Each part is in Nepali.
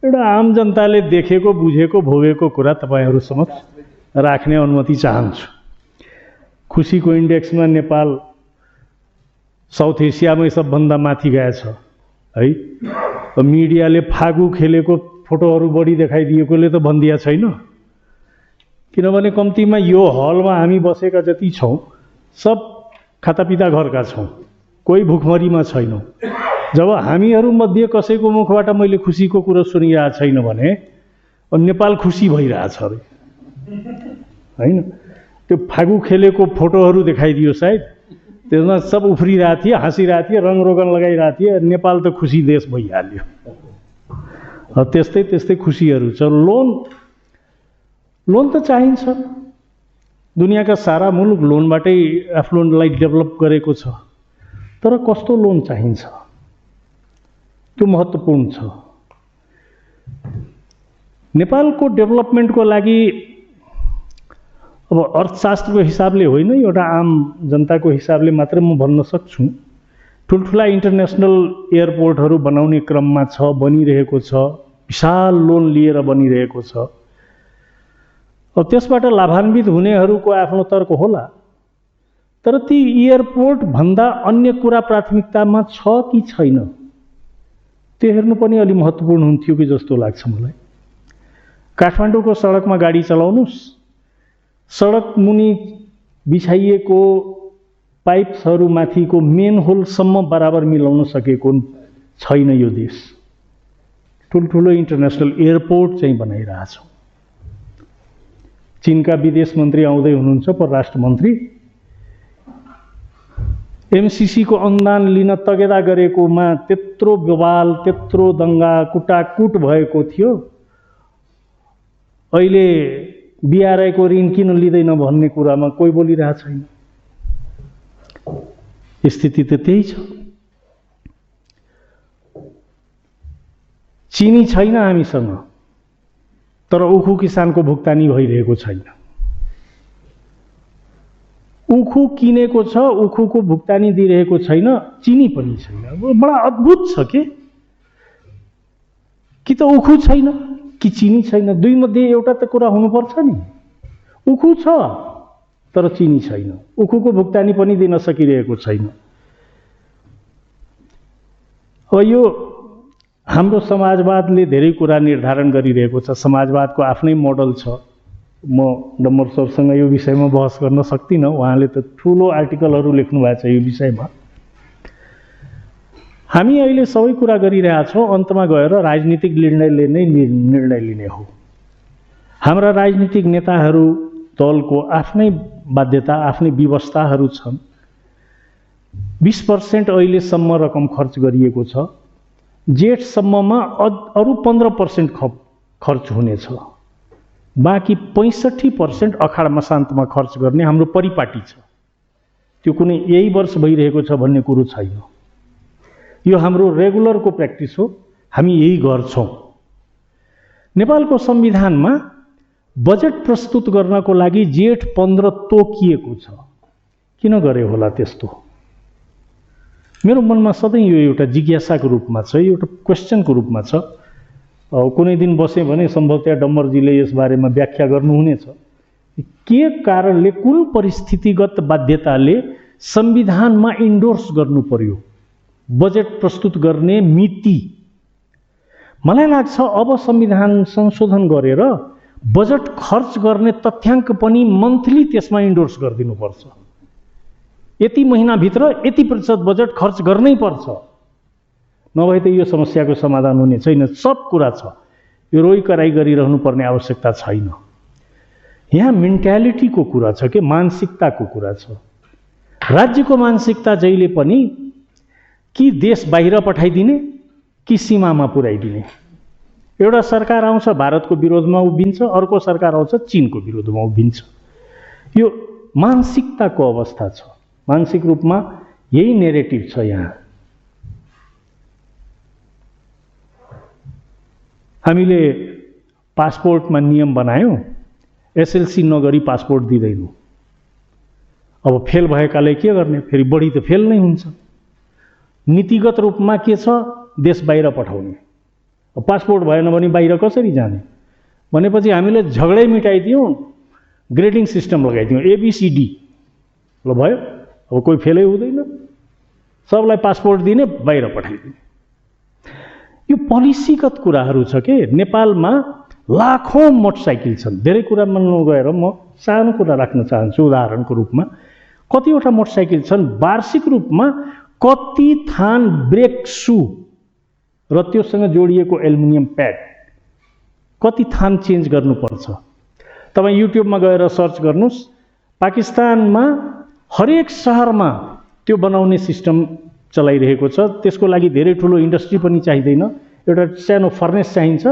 एउटा आम जनताले देखेको बुझेको भोगेको कुरा तपाईहरु समक्ष राख्ने अनुमति चाहन्छु। खुसीको इन्डेक्समा नेपाल साउथ एसियामै सबभन्दा माथि गएछ है। मिडियाले फागु खेलेको फोटोहरु बढी देखाइदिएकोले त भन्दिया छैन, किनभने कम्तीमा यो हलमा हामी बसेका जति छौं सब खातापिता घरका छौं, कोही भुखमरीमा छैनौं। जब हामीहरु मध्ये कसैको मुखबाट मैले खुसीको कुरा सुनिरहेको छैन भने नेपाल खुसी भइरहेछ अरे हैन। त्यो फागु खेलेको फोटोहरु देखाइदियो सायद, त्यसमा सब उफ्रिरहेको थिए, हाँसिरहेको थिए, रङरोगन लगाइरहेको थिए, नेपाल त खुसी देश भइहाल्यो। त्यस्तै त्यस्तै खुसीहरु छ। लोन त चाहिन्छ, दुनियाँका सारा मुलुक लोनबाटै एफ्लुएन्टलाई डेभलप गरेको छ, तर कस्तो लोन चाहिन्छ त्यो महत्त्वपूर्ण छ। नेपालको डेभलपमेन्टको लागि अब अर्थशास्त्रको हिसाबले होइन, एउटा आम जनताको हिसाबले मात्र म भन्न सक्छु, ठुलठुला इन्टरनेसनल एयरपोर्टहरु बनाउने क्रममा छ, बनिरहेको छ, विशाल लोन लिएर बनिरहेको छ। अब त्यसबाट लाभान्वित हुनेहरुको आफ्नो तर्क होला, तर ती एयरपोर्ट भन्दा अन्य कुरा प्राथमिकतामा छ कि छैन त्यो हेर्नु पनि अलि महत्त्वपूर्ण हुन्थ्यो कि जस्तो लाग्छ मलाई। काठमाडौँको सडकमा गाडी चलाउनुस्, सडक मुनि बिछाइएको पाइप्सहरु माथिको मेन होलसम्म बराबर मिलाउन सकेको छैन यो देश। ठुलठुलो इन्टरनेसनल एयरपोर्ट चाहिँ बनाइरहेछौं। चीनका विदेश मन्त्री आउँदै हुनुहुन्छ, परराष्ट्र मन्त्री, एमसीसी को अनुदान लिन तगेदा गरेकोमा त्यत्रो बवाल, त्यत्रो दंगा कुटाकुट भएको थियो। अहिले बीआरआई को ऋण किन लिँदैन भन्ने कुरामा कोही बोलिरहेको छैन। स्थिति त त्यही छ। चिनी छैन हामीसँग, तर उखु किसानको भुक्तानी भइरहेको छैन। उखु किनेको छ, उखुको भुक्तानी दिइरहेको छैन, चिनी पनि छैन। बडा अद्भुत छ कि त उखु छैन कि चिनी छैन, दुई मध्ये एउटा त कुरा हुनुपर्छ नि। उखु छ तर चिनी छैन, उखुको भुक्तानी पनि दिन सकिरहेको छैन। अब यो हाम्रो समाजवादले धेरै कुरा निर्धारण गरिरहेको छ। समाजवादको आफ्नै मोडल छ। म डम्बर सरसँग यो विषयमा बहस गर्न सक्दिन, उहाँले त ठूलो आर्टिकलहरु लेख्नु भएको छ यो विषयमा। हामी अहिले सबै कुरा गरिरहेका छौं, अन्तमा गएर राजनीतिक निर्णय लिने हो। हाम्रा राजनीतिक नेताहरू दलको आफ्नै बाध्यता, आफ्नै व्यवस्थाहरू छन्। 20% अहिलेसम्म रकम खर्च गरिएको छ। जेठसम्ममा अरु 15% खर्च हुनेछ। बाँकी 65% अखाड मसान्तमा खर्च गर्ने हाम्रो परिपाटी छ। त्यो कुनै यही वर्ष भइरहेको छ भन्ने कुरो छैन। यो हाम्रो रेगुलरको प्र्याक्टिस हो, हामी यही गर्छौं। नेपालको संविधानमा बजेट प्रस्तुत गर्नको लागि जेठ 15 तोकिएको छ। किन गरे होला त्यस्तो? मेरो मनमा सधैँ यो एउटा जिज्ञासाको रूपमा छ, एउटा क्वेशनको रूपमा छ। कुनै दिन बसे भने सम्भवतः डम्बरजीले यस बारेमा व्याख्या गर्नुहुनेछ। के कारणले, कुन परिस्थितिगत बाध्यताले संविधानमा इन्डोर्स गर्नु पर्यो बजेट प्रस्तुत गर्ने मिति? मलाई लाग्छ अब संविधान संशोधन गरेर बजेट खर्च गर्ने तथ्याङ्क पनि मन्थली त्यसमा इन्डोर्स गरिदिनु पर्छ। यति महिनाभित्र यति प्रतिशत बजेट खर्च गर्नै पर्छ, नभए त यो समस्याको समाधान हुने छैन। सब कुरा छ, यो रोइ कराई गरिरहनु पर्ने आवश्यकता छैन। यहाँ मेन्टालिटीको कुरा छ कि मानसिकताको कुरा छ। राज्यको मानसिकता जहिले पनि कि देश बाहिर पठाइदिने कि सीमामा पुर्याइदिने। एउटा सरकार आउँछ भारतको विरोधमा उभिन्छ, अर्को सरकार आउँछ चीनको विरोधमा उभिन्छ। यो मानसिकताको अवस्था छ। मानसिक रूपमा यही नेरेटिभ छ यहाँ। हामीले पासपोर्टमा नियम बनायौं, एसएलसी नगरी पासपोर्ट दिदैनौं। अब फेल भएकाले के गर्ने? फेरि बढी त फेल नै हुन्छ। नीतिगत रूपमा के छ? देश बाहिर पठाउने। पासपोर्ट भएन भने बाहिर कसरी जाने भनेपछि हामीले झगडै मिटाइदियौँ, ग्रेडिङ सिस्टम लगाइदियौँ, ABCD ल भयो। अब कोही फेलै हुँदैन, सबलाई पासपोर्ट दिने, बाहिर पठाइदिने। यो पोलिसीगत कुराहरू छ के। नेपालमा लाखौं मोटरसाइकल छन्। धेरै कुरामा नगएर म सानो कुरा राख्न चाहन्छु उदाहरणको रूपमा। कतिवटा मोटरसाइकल छन् वार्षिक रूपमा कति थान ब्रेक सू र त्योसँग जोडिएको एल्युमिनियम प्याड कति थान चेन्ज गर्नुपर्छ। तपाईँ युट्युबमा गएर सर्च गर्नुहोस्, पाकिस्तानमा हरेक शहरमा त्यो बनाउने सिस्टम चलाइरहेको छ। त्यसको लागि धेरै ठुलो इन्डस्ट्री पनि चाहिँदैन, एउटा सानो फर्नेस चाहिन्छ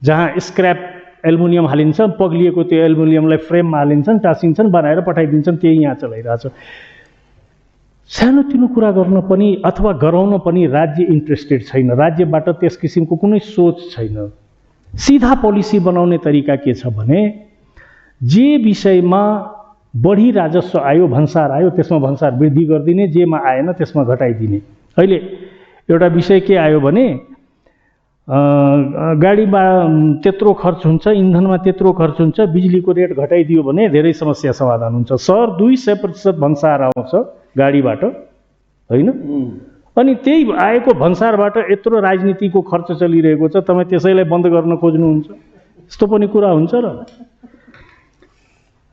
जहाँ स्क्रैप एल्युमिनियम हालिन्छ, पग्लिएको त्यो एल्युमिनियमलाई फ्रेममा हालिन्छन्, टाँसिन्छन्, बनाएर पठाइदिन्छन्, त्यही यहाँ चलाइरहेछ। सानोतिनो कुरा गर्न पनि अथवा गराउन पनि राज्य इन्ट्रेस्टेड छैन, राज्यबाट त्यस किसिमको कुनै सोच छैन। सीधा पोलिसी बनाउने तरिका के छ भने जे विषयमा बढी राजस्व आयो, भन्सार आयो, त्यसमा भन्सार वृद्धि गरिदिने, जेमा आएन त्यसमा घटाइदिने। अहिले एउटा विषय के आयो भने गाडीमा त्यत्रो खर्च हुन्छ, इन्धनमा त्यत्रो खर्च हुन्छ, बिजुलीको रेट घटाइदियो भने धेरै समस्या समाधान हुन्छ। सर 200% भन्सार आउँछ गाडीबाट, होइन? अनि त्यही आएको भन्सारबाट यत्रो राजनीतिको खर्च चलिरहेको छ, तपाईँ त्यसैलाई बन्द गर्न खोज्नुहुन्छ? यस्तो पनि कुरा हुन्छ र?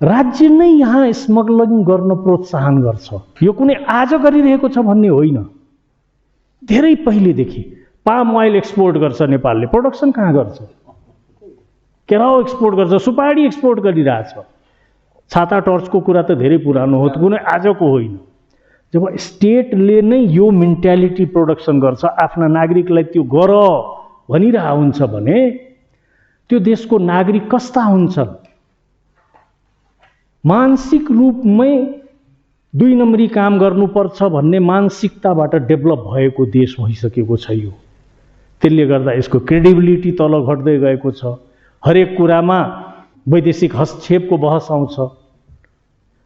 राज्य नै यहाँ स्मग्लिङ गर्न प्रोत्साहन गर्छ। यो कुनै आज गरिरहेको छ भन्ने होइन, धेरै पहिलेदेखि। पाम ऑयल एक्सपोर्ट गर्छ नेपालले, प्रोडक्सन कहाँ गर्छ? केराउ एक्सपोर्ट गर्छ, सुपारी एक्सपोर्ट गरिरहेछ। छाता टर्चको कुरा त धेरै पुरानो हो, कुनै आजको होइन। जब स्टेटले नै यो मेन्टालिटी प्रोडक्सन गर्छ, आफ्ना नागरिकलाई त्यो गर भनिरहेको हुन्छ भने त्यो देशको नागरिक कस्ता हुन्छन्? मानसिक रूपमै 2 नम्बरी काम गर्नुपर्छ भन्ने मानसिकताबाट डेभलप भएको देश भइसकेको छ यो। त्यसले गर्दा यसको क्रेडिबिलिटी तल घट्दै गएको छ। हरेक कुरामा वैदेशिक हस्तक्षेपको बहस आउँछ।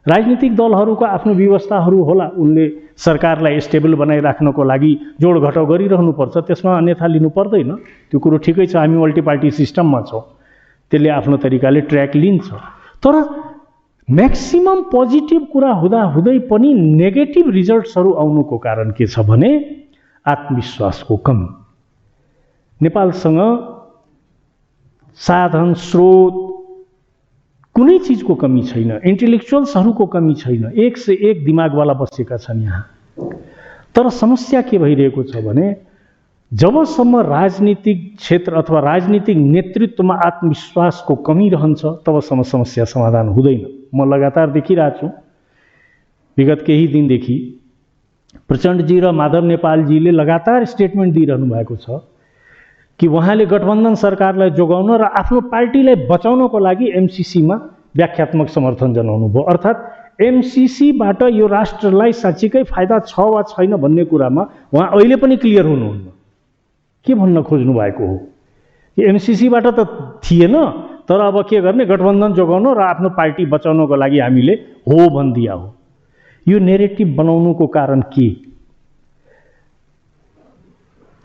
राजनीतिक दलहरूको आफ्नो व्यवस्थाहरू होला, उनले सरकारलाई स्टेबल बनाइराख्नको लागि जोड घटाउ गरिरहनुपर्छ, त्यसमा अन्यथा लिनु पर्दैन। त्यो कुरो ठिकै छ, हामी मल्टी पार्टी सिस्टममा छौँ, त्यसले आफ्नो तरिकाले ट्र्याक लिन्छ। तर म्याक्सिमम पोजिटिभ कुरा हुँदाहुँदै पनि नेगेटिभ रिजल्ट्सहरू आउनुको कारण के छ भने आत्मविश्वासको कमी। नेपालसँग साधन स्रोत कुनै चिजको कमी छैन, इन्टेलेक्चुअल्सहरूको कमी छैन, एक से एक दिमागवाला बसेका छन् यहाँ। तर समस्या के भइरहेको छ भने जबसम्म राजनीतिक क्षेत्र अथवा राजनीतिक नेतृत्वमा आत्मविश्वासको कमी रहन्छ तबसम्म समस्या समाधान हुँदैन। म लगातार देखिरहेको छु विगत केही दिनदेखि प्रचण्डजी र माधव नेपालजीले लगातार स्टेटमेन्ट दिइरहनु भएको छ कि उहाँले गठबन्धन सरकारलाई जोगाउन र आफ्नो पार्टीलाई बचाउनको लागि एमसीसीमा व्याख्यात्मक समर्थन जनाउनु भयो। अर्थात् एमसीसीबाट यो राष्ट्रलाई साँच्चीकै फाइदा छ वा छैन भन्ने कुरामा उहाँ अहिले पनि क्लियर हुनुहुन्न। के भन्न खोज्नु भएको हो? एमसीसीबाट त थिएन, तर अब के गर्ने, गठबन्धन जोगाउन र आफ्नो पार्टी बचाउनको लागि हामीले हो भनिदिया हो। यो नेरेटिभ बनाउनुको कारण के?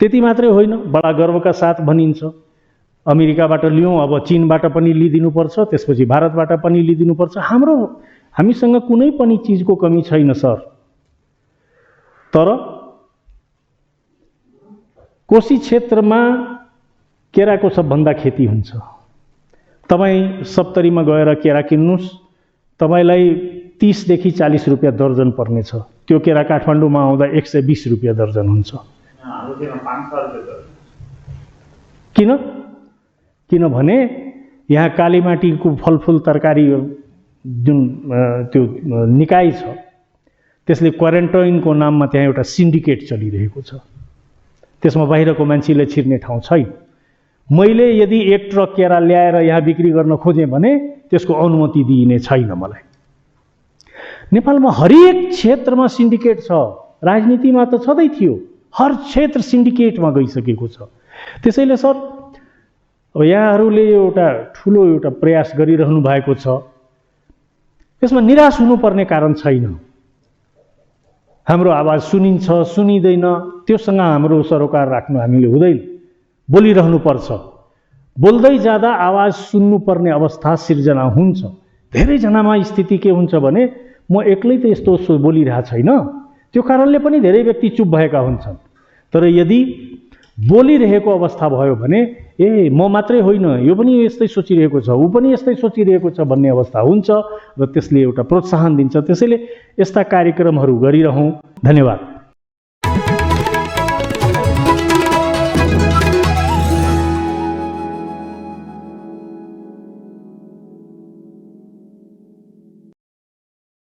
त्यति मात्रै होइन, बडा गर्वका साथ भनिन्छ अमेरिकाबाट लियौँ, अब चीनबाट पनि लिदिनुपर्छ, त्यसपछि भारतबाट पनि लिदिनुपर्छ। हामीसँग कुनै पनि चिजको कमी छैन सर, तर कोशी क्षेत्रमा केराको सबभन्दा खेती हुन्छ। तपाईँ सप्तरीमा गएर केरा किन्नुस्, तपाईलाई 30 देखि 40 रुपियाँ दर्जन पर्नेछ। त्यो केरा काठमाडौँमा आउँदा 120 रुपियाँ दर्जन हुन्छ। किनभने यहाँ कालीमाटीको फलफुल तरकारी जुन त्यो निकाय छ त्यसले क्वारेन्टाइनको नाममा त्यहाँ एउटा सिन्डिकेट चलिरहेको छ, त्यसमा बाहिरको मान्छेले छिर्ने ठाउँ छैन। मैले यदि 1 ट्रक केरा ल्याएर यहाँ बिक्री गर्न खोजेँ भने त्यसको अनुमति दिइने छैन मलाई। नेपालमा हरेक क्षेत्रमा सिन्डिकेट छ, राजनीतिमा त छँदै थियो, हर क्षेत्र सिन्डिकेटमा गइसकेको छ। त्यसैले सर अब यहाँहरूले एउटा प्रयास गरिरहनु भएको छ, यसमा निराश हुनुपर्ने कारण छैन। हाम्रो आवाज सुनिन्छ सुनिँदैन त्योसँग हाम्रो सरोकार राख्नु हामीले हुँदैन। बोलिरहनुपर्छ। बोल्दै जाँदा आवाज सुन्नुपर्ने अवस्था सिर्जना हुन्छ। धेरैजनामा स्थिति के हुन्छ भने म एक्लै त यस्तो बोलिरहेको छैन, त्यो कारणले पनि धेरै व्यक्ति चुप भएका हुन्छन्। तर यदि बोलिरहेको अवस्था भयो भने ए म मात्रै होइन, यो पनि यस्तै सोचिरहेको छ, ऊ पनि यस्तै सोचिरहेको छ भन्ने अवस्था हुन्छ र त्यसले एउटा प्रोत्साहन दिन्छ। त्यसैले यस्ता कार्यक्रमहरू गरिरहौँ। धन्यवाद।